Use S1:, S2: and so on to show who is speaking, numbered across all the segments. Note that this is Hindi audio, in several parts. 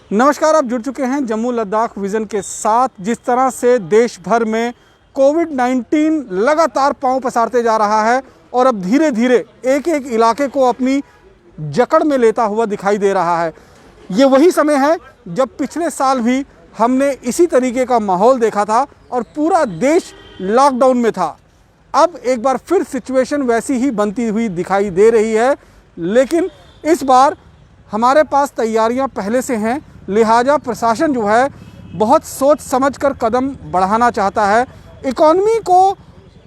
S1: नमस्कार, आप जुड़ चुके हैं जम्मू लद्दाख विज़न के साथ। जिस तरह से देश भर में कोविड-19 लगातार पांव पसारते जा रहा है और अब धीरे धीरे एक एक इलाके को अपनी जकड़ में लेता हुआ दिखाई दे रहा है। ये वही समय है जब पिछले साल भी हमने इसी तरीके का माहौल देखा था और पूरा देश लॉकडाउन में था। अब एक बार फिर सिचुएशन वैसी ही बनती हुई दिखाई दे रही है, लेकिन इस बार हमारे पास तैयारियां पहले से हैं। लिहाजा प्रशासन जो है बहुत सोच समझकर कदम बढ़ाना चाहता है। इकॉनमी को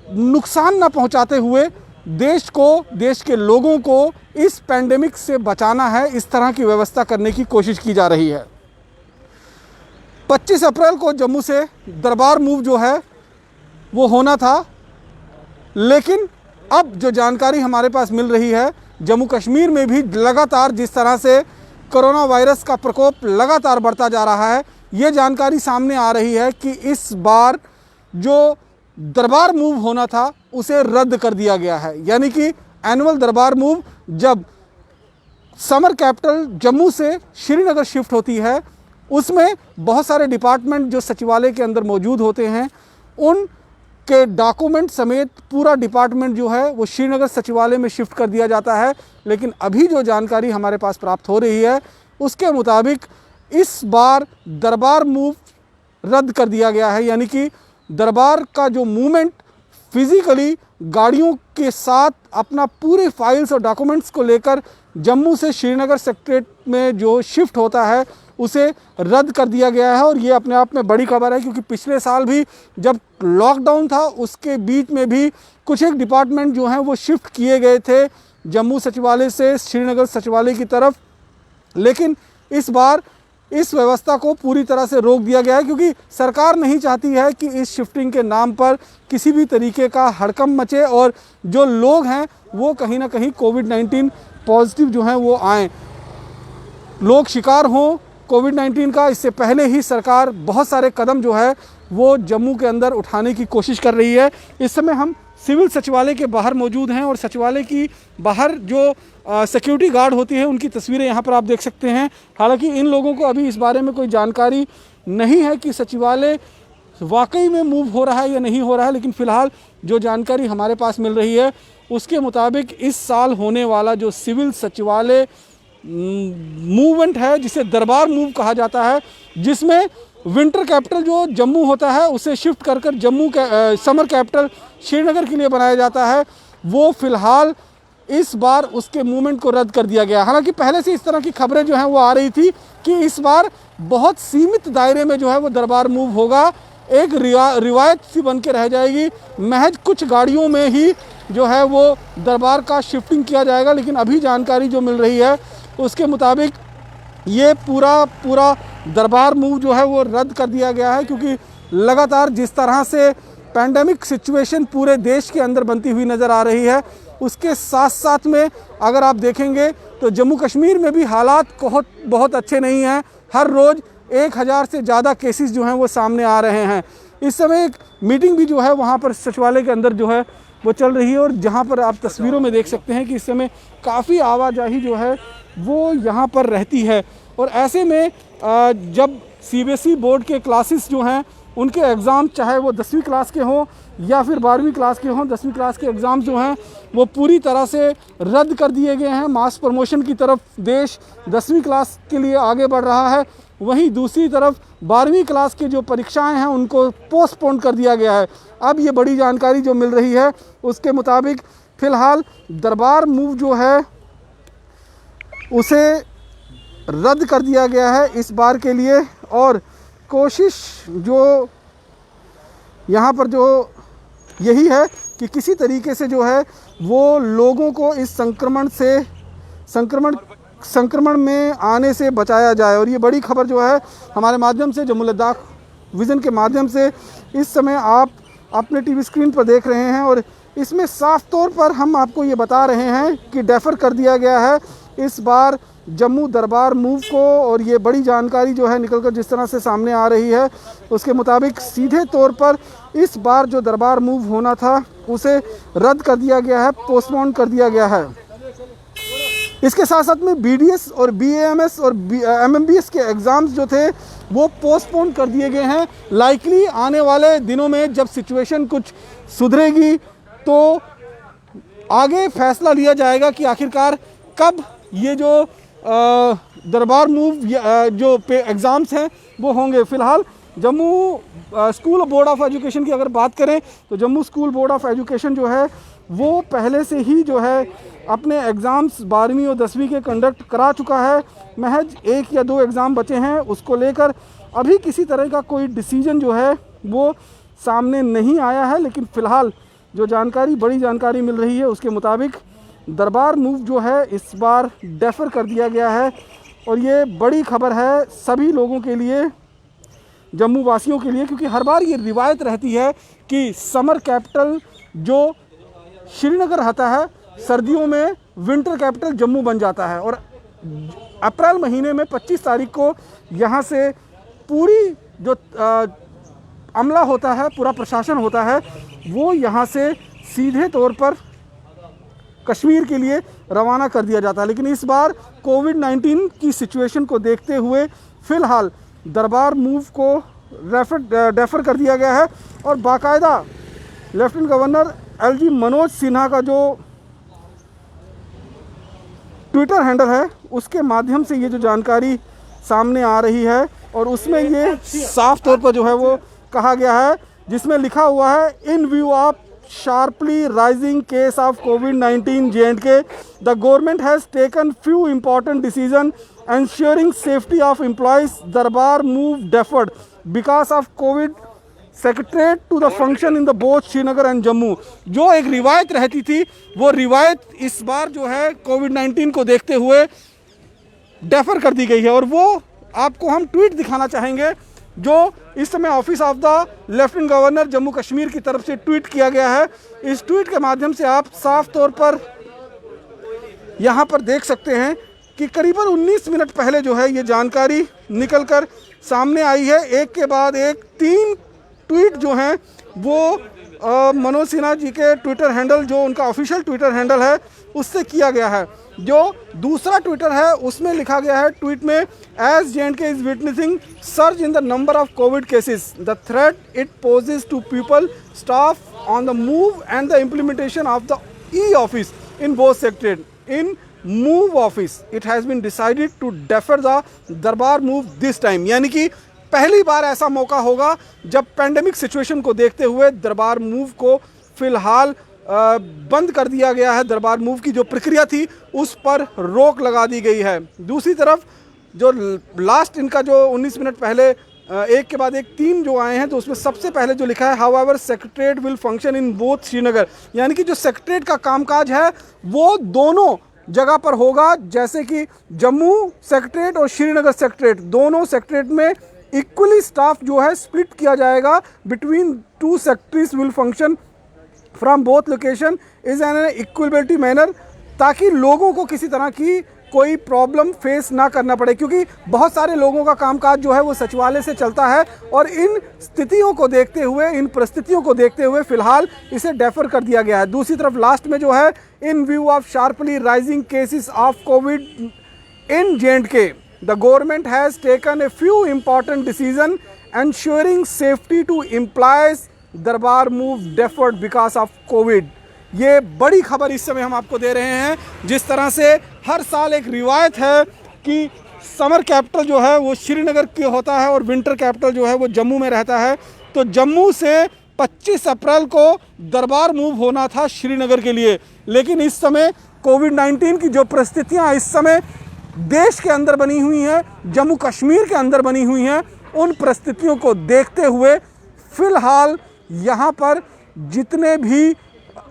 S1: नुकसान न पहुंचाते हुए देश को, देश के लोगों को इस पैंडेमिक से बचाना है। इस तरह की व्यवस्था करने की कोशिश की जा रही है। 25 अप्रैल को जम्मू से दरबार मूव जो है वो होना था, लेकिन अब जो जानकारी हमारे पास मिल रही है, जम्मू कश्मीर में भी लगातार जिस तरह से कोरोना वायरस का प्रकोप लगातार बढ़ता जा रहा है, ये जानकारी सामने आ रही है कि इस बार जो दरबार मूव होना था उसे रद्द कर दिया गया है। यानी कि एनुअल दरबार मूव जब समर कैपिटल जम्मू से श्रीनगर शिफ्ट होती है, उसमें बहुत सारे डिपार्टमेंट जो सचिवालय के अंदर मौजूद होते हैं, उन के डॉक्यूमेंट समेत पूरा डिपार्टमेंट जो है वो श्रीनगर सचिवालय में शिफ्ट कर दिया जाता है। लेकिन अभी जो जानकारी हमारे पास प्राप्त हो रही है उसके मुताबिक इस बार दरबार मूव रद्द कर दिया गया है। यानी कि दरबार का जो मूवमेंट फिज़िकली गाड़ियों के साथ अपना पूरे फाइल्स और डॉक्यूमेंट्स को लेकर जम्मू से श्रीनगर सेक्रेट में जो शिफ्ट होता है उसे रद्द कर दिया गया है। और ये अपने आप में बड़ी खबर है, क्योंकि पिछले साल भी जब लॉकडाउन था उसके बीच में भी कुछ एक डिपार्टमेंट जो हैं वो शिफ्ट किए गए थे जम्मू सचिवालय से श्रीनगर सचिवालय की तरफ। लेकिन इस बार इस व्यवस्था को पूरी तरह से रोक दिया गया है, क्योंकि सरकार नहीं चाहती है कि इस शिफ्टिंग के नाम पर किसी भी तरीके का हड़कंप मचे और जो लोग हैं वो कहीं ना कहीं कोविड-19 पॉजिटिव जो हैं वो आएँ, लोग शिकार हों कोविड-19 का। इससे पहले ही सरकार बहुत सारे कदम जो है वो जम्मू के अंदर उठाने की कोशिश कर रही है। इस समय हम सिविल सचिवालय के बाहर मौजूद हैं और सचिवालय की बाहर जो सिक्योरिटी गार्ड होती है उनकी तस्वीरें यहाँ पर आप देख सकते हैं। हालांकि इन लोगों को अभी इस बारे में कोई जानकारी नहीं है कि सचिवालय वाकई में मूव हो रहा है या नहीं हो रहा है, लेकिन फ़िलहाल जो जानकारी हमारे पास मिल रही है उसके मुताबिक इस साल होने वाला जो सिविल सचिवालय मूवमेंट है, जिसे दरबार मूव कहा जाता है, जिसमें विंटर कैपिटल जो जम्मू होता है उसे शिफ्ट कर कर जम्मू के समर कैपिटल श्रीनगर के लिए बनाया जाता है, वो फ़िलहाल इस बार उसके मूवमेंट को रद्द कर दिया गया। हालांकि पहले से इस तरह की खबरें जो हैं वो आ रही थी कि इस बार बहुत सीमित दायरे में जो है वो दरबार मूव होगा, एक रिवायत सी बन के रह जाएगी। महज कुछ गाड़ियों में ही जो है वो दरबार का शिफ्टिंग किया जाएगा। लेकिन अभी जानकारी जो मिल रही है उसके मुताबिक ये पूरा दरबार मूव जो है वो रद्द कर दिया गया है, क्योंकि लगातार जिस तरह से पैंडेमिक सिचुएशन पूरे देश के अंदर बनती हुई नज़र आ रही है, उसके साथ साथ में अगर आप देखेंगे तो जम्मू कश्मीर में भी हालात बहुत अच्छे नहीं हैं। हर रोज़ 1000 से ज़्यादा केसेस जो हैं वो सामने आ रहे हैं। इस समय एक मीटिंग भी जो है वहाँ पर सचिवालय के अंदर जो है वो चल रही है, और जहाँ पर आप तस्वीरों में देख सकते हैं कि इस समय काफ़ी आवाजाही जो है वो यहाँ पर रहती है। और ऐसे में जब सीबीएसई बोर्ड के क्लासेस जो हैं उनके एग्ज़ाम, चाहे वो 10वीं क्लास के हों या फिर 12वीं क्लास के हों, 10वीं क्लास के एग्ज़ाम जो हैं वो पूरी तरह से रद्द कर दिए गए हैं। मास प्रमोशन की तरफ देश 10वीं क्लास के लिए आगे बढ़ रहा है, वहीं दूसरी तरफ 12वीं क्लास की जो परीक्षाएं हैं उनको पोस्टपोन कर दिया गया है। अब ये बड़ी जानकारी जो मिल रही है उसके मुताबिक फ़िलहाल दरबार मूव जो है उसे रद्द कर दिया गया है इस बार के लिए। और कोशिश जो यहाँ पर जो यही है कि किसी तरीके से जो है वो लोगों को इस संक्रमण में आने से बचाया जाए। और ये बड़ी खबर जो है हमारे माध्यम से, जम्मू लद्दाख विज़न के माध्यम से इस समय आप अपने टीवी स्क्रीन पर देख रहे हैं, और इसमें साफ तौर पर हम आपको ये बता रहे हैं कि डेफर कर दिया गया है इस बार जम्मू दरबार मूव को। और ये बड़ी जानकारी जो है निकलकर जिस तरह से सामने आ रही है उसके मुताबिक सीधे तौर पर इस बार जो दरबार मूव होना था उसे रद्द कर दिया गया है, पोस्टपोन कर दिया गया है। इसके साथ साथ में BDS और BAMS और MMBS के एग्ज़ाम्स जो थे वो पोस्टपोन कर दिए गए हैं। लाइकली आने वाले दिनों में जब सिचुएशन कुछ सुधरेगी तो आगे फैसला लिया जाएगा कि आखिरकार कब ये जो दरबार मूव जो एग्ज़ाम्स हैं वो होंगे। फ़िलहाल Jammu school board of education की अगर बात करें तो Jammu school board of education जो है वो पहले से ही जो है अपने एग्ज़ाम्स 12वीं और 10वीं के कंडक्ट करा चुका है। महज 1 या 2 एग्ज़ाम बचे हैं, उसको लेकर अभी किसी तरह का कोई डिसीजन जो है वो सामने नहीं आया है। लेकिन फ़िलहाल जो जानकारी, बड़ी जानकारी मिल रही है उसके मुताबिक दरबार मूव जो है इस बार डेफर कर दिया गया है। और ये बड़ी खबर है सभी लोगों के लिए, जम्मू वासियों के लिए, क्योंकि हर बार ये रिवायत रहती है कि समर कैपिटल जो श्रीनगर रहता है सर्दियों में विंटर कैपिटल जम्मू बन जाता है। और अप्रैल महीने में 25 तारीख को यहाँ से पूरी जो अमला होता है, पूरा प्रशासन होता है, वो यहाँ से सीधे तौर पर कश्मीर के लिए रवाना कर दिया जाता है। लेकिन इस बार कोविड-19 की सिचुएशन को देखते हुए फ़िलहाल दरबार मूव को डेफर कर दिया गया है। और बाकायदा lieutenant governor LG Manoj Sinha का जो ट्विटर हैंडल है उसके माध्यम से ये जो जानकारी सामने आ रही है और उसमें ये साफ तौर पर जो है वो कहा गया है, जिसमें लिखा हुआ है इन view of sharply rising case of COVID-19 J&K, the government has taken few important decisions ensuring safety of employees. Darbar move deferred because of COVID. Secretariat to the function in the both Srinagar and Jammu. जो एक रिवायत रहती थी वो रिवायत इस बार जो है COVID-19 को देखते हुए डेफर कर दी गई है। और वो आपको हम ट्वीट दिखाना चाहेंगे जो इस समय office of the lieutenant governor Jammu Kashmir की तरफ से ट्वीट किया गया है। इस ट्वीट के माध्यम से आप साफ तौर पर यहाँ पर देख सकते हैं कि करीबन 19 मिनट पहले जो है ये जानकारी निकलकर सामने आई है। एक के बाद एक 3 ट्वीट जो हैं वो मनोज सिन्हा जी के ट्विटर हैंडल, जो उनका ऑफिशियल ट्विटर हैंडल है, उससे किया गया है। जो दूसरा ट्विटर है उसमें लिखा गया है ट्वीट में, as J&K is witnessing surge in the number of COVID cases, the threat it poses to people staff on the move and the implementation of the e-office in both secretariat in move office, it has been decided to defer the Darbar move this time. यानी कि पहली बार ऐसा मौका होगा जब पेंडेमिक सिचुएशन को देखते हुए दरबार मूव को फिलहाल बंद कर दिया गया है। दरबार मूव की जो प्रक्रिया थी उस पर रोक लगा दी गई है। दूसरी तरफ जो लास्ट इनका जो 19 मिनट पहले एक के बाद एक 3 जो आए हैं तो उसमें सबसे पहले जो लिखा है, however secretariat will function in both Srinagar, यानी कि जो सेक्रेटरीट का कामकाज है वो दोनों जगह पर होगा। जैसे कि जम्मू सेक्रेटरीट और श्रीनगर सेक्रेटरीट, दोनों सेक्रेटरीट में इक्वली स्टाफ जो है स्प्लिट किया जाएगा between 2 secretaries will function from both location is an equality manner, ताकि लोगों को किसी तरह की कोई प्रॉब्लम फेस ना करना पड़े, क्योंकि बहुत सारे लोगों का कामकाज जो है वो सचिवालय से चलता है। और इन स्थितियों को देखते हुए, इन परिस्थितियों को देखते हुए फ़िलहाल इसे डेफर कर दिया गया है। दूसरी तरफ लास्ट में जो है, इन view of sharply rising cases of Covid in J&K, the government has taken a few important decisions ensuring safety to employees. दरबार move deferred because of Covid. ये बड़ी खबर इस समय हम आपको दे रहे हैं। जिस तरह से हर साल एक रिवायत है कि समर कैपिटल जो है वो श्रीनगर के होता है और विंटर कैपिटल जो है वो जम्मू में रहता है, तो जम्मू से 25 अप्रैल को दरबार मूव होना था श्रीनगर के लिए। लेकिन इस समय कोविड-19 की जो परिस्थितियाँ इस समय देश के अंदर बनी हुई हैं, जम्मू कश्मीर के अंदर बनी हुई हैं, उन परिस्थितियों को देखते हुए फ़िलहाल यहाँ पर जितने भी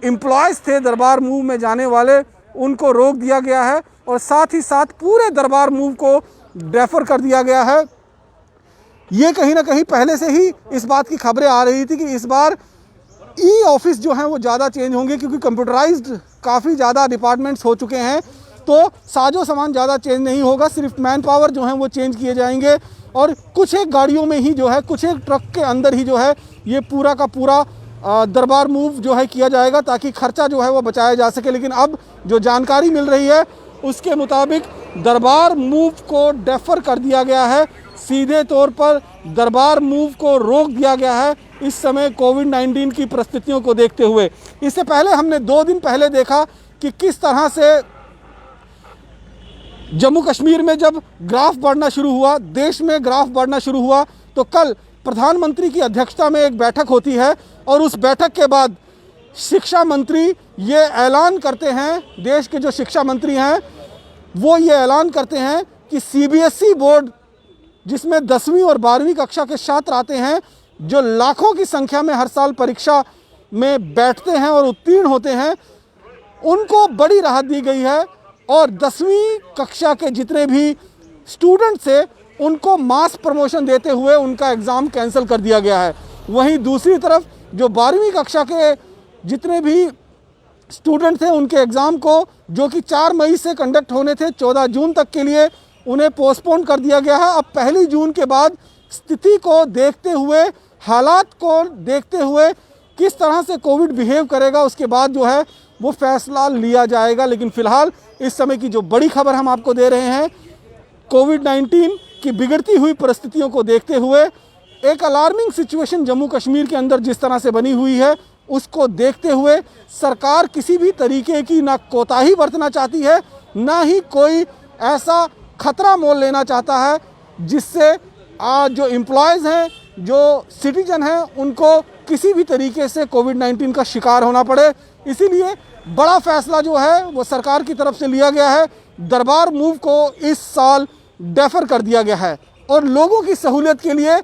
S1: एम्प्लॉयज़ थे दरबार मूव में जाने वाले, उनको रोक दिया गया है और साथ ही साथ पूरे दरबार मूव को डेफर कर दिया गया है। ये कहीं ना कहीं पहले से ही इस बात की खबरें आ रही थी कि इस बार ई-ऑफिस जो हैं वो ज़्यादा चेंज होंगे, क्योंकि कंप्यूटराइज्ड काफ़ी ज़्यादा डिपार्टमेंट्स हो चुके हैं, तो साजो सामान ज़्यादा चेंज नहीं होगा, सिर्फ मैन पावर जो है वो चेंज किए जाएंगे और कुछ एक गाड़ियों में ही जो है, कुछ एक ट्रक के अंदर ही जो है ये पूरा का पूरा दरबार मूव जो है किया जाएगा, ताकि खर्चा जो है वो बचाया जा सके। लेकिन अब जो जानकारी मिल रही है उसके मुताबिक दरबार मूव को डेफर कर दिया गया है। सीधे तौर पर दरबार मूव को रोक दिया गया है इस समय कोविड-19 की परिस्थितियों को देखते हुए। इससे पहले हमने 2 दिन पहले देखा कि किस तरह से जम्मू कश्मीर में जब ग्राफ बढ़ना शुरू हुआ, देश में ग्राफ बढ़ना शुरू हुआ, तो कल प्रधानमंत्री की अध्यक्षता में एक बैठक होती है और उस बैठक के बाद शिक्षा मंत्री ये ऐलान करते हैं, देश के जो शिक्षा मंत्री हैं वो ये ऐलान करते हैं कि सीबीएसई बोर्ड जिसमें 10वीं और 12वीं कक्षा के छात्र आते हैं, जो लाखों की संख्या में हर साल परीक्षा में बैठते हैं और उत्तीर्ण होते हैं, उनको बड़ी राहत दी गई है और 10वीं कक्षा के जितने भी स्टूडेंट्स हैं उनको मास प्रमोशन देते हुए उनका एग्ज़ाम कैंसिल कर दिया गया है। वहीं दूसरी तरफ जो 12वीं कक्षा के जितने भी स्टूडेंट थे उनके एग्ज़ाम को, जो कि 4 मई से कंडक्ट होने थे, 14 जून तक के लिए उन्हें पोस्टपोन कर दिया गया है। अब 1 जून के बाद स्थिति को देखते हुए, हालात को देखते हुए, किस तरह से कोविड बिहेव करेगा उसके बाद जो है वो फैसला लिया जाएगा। लेकिन फ़िलहाल इस समय की जो बड़ी खबर हम आपको दे रहे हैं, कोविड-19 की बिगड़ती हुई परिस्थितियों को देखते हुए एक अलार्मिंग सिचुएशन जम्मू कश्मीर के अंदर जिस तरह से बनी हुई है, उसको देखते हुए सरकार किसी भी तरीके की ना कोताही बरतना चाहती है, ना ही कोई ऐसा खतरा मोल लेना चाहता है जिससे आज जो एम्प्लॉयज़ हैं, जो सिटीजन हैं, उनको किसी भी तरीके से कोविड-19 का शिकार होना पड़े। इसीलिए बड़ा फैसला जो है वो सरकार की तरफ से लिया गया है। दरबार मूव को इस साल डेफर कर दिया गया है और लोगों की सहूलियत के लिए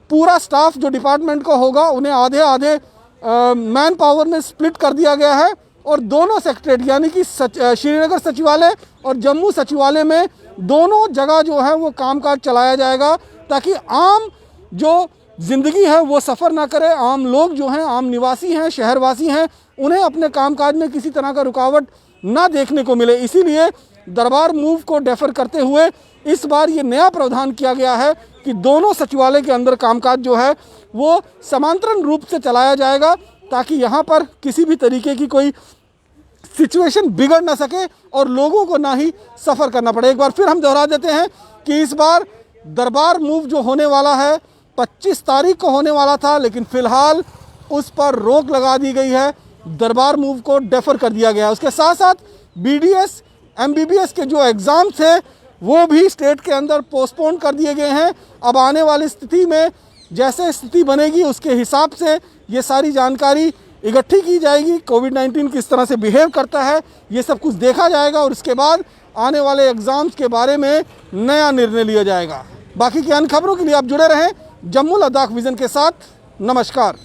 S1: पूरा स्टाफ जो डिपार्टमेंट का होगा उन्हें आधे आधे मैन पावर में स्प्लिट कर दिया गया है और दोनों सेक्रेटरीट यानी कि श्रीनगर सचिवालय और जम्मू सचिवालय में दोनों जगह जो है वो कामकाज चलाया जाएगा, ताकि आम जो ज़िंदगी है वो सफ़र ना करे। आम लोग जो हैं, आम निवासी हैं, शहरवासी हैं, उन्हें अपने कामकाज में किसी तरह का रुकावट ना देखने को मिले। इसीलिए दरबार मूव को डेफर करते हुए इस बार ये नया प्रावधान किया गया है कि दोनों सचिवालय के अंदर कामकाज जो है वो समांतरण रूप से चलाया जाएगा, ताकि यहाँ पर किसी भी तरीके की कोई सिचुएशन बिगड़ ना सके और लोगों को ना ही सफ़र करना पड़े। एक बार फिर हम दोहरा देते हैं कि इस बार दरबार मूव जो होने वाला है 25 तारीख को होने वाला था, लेकिन फ़िलहाल उस पर रोक लगा दी गई है, दरबार मूव को डेफर कर दिया गया है। उसके साथ साथ BDS MBBS के जो एग्ज़ाम थे वो भी स्टेट के अंदर पोस्टपोन कर दिए गए हैं। अब आने वाली स्थिति में जैसे स्थिति बनेगी उसके हिसाब से ये सारी जानकारी इकट्ठी की जाएगी, कोविड-19 किस तरह से बिहेव करता है ये सब कुछ देखा जाएगा और उसके बाद आने वाले एग्ज़ाम्स के बारे में नया निर्णय लिया जाएगा। बाकी की अन्य खबरों के लिए आप जुड़े रहें जम्मू लद्दाख विज़न के साथ। नमस्कार।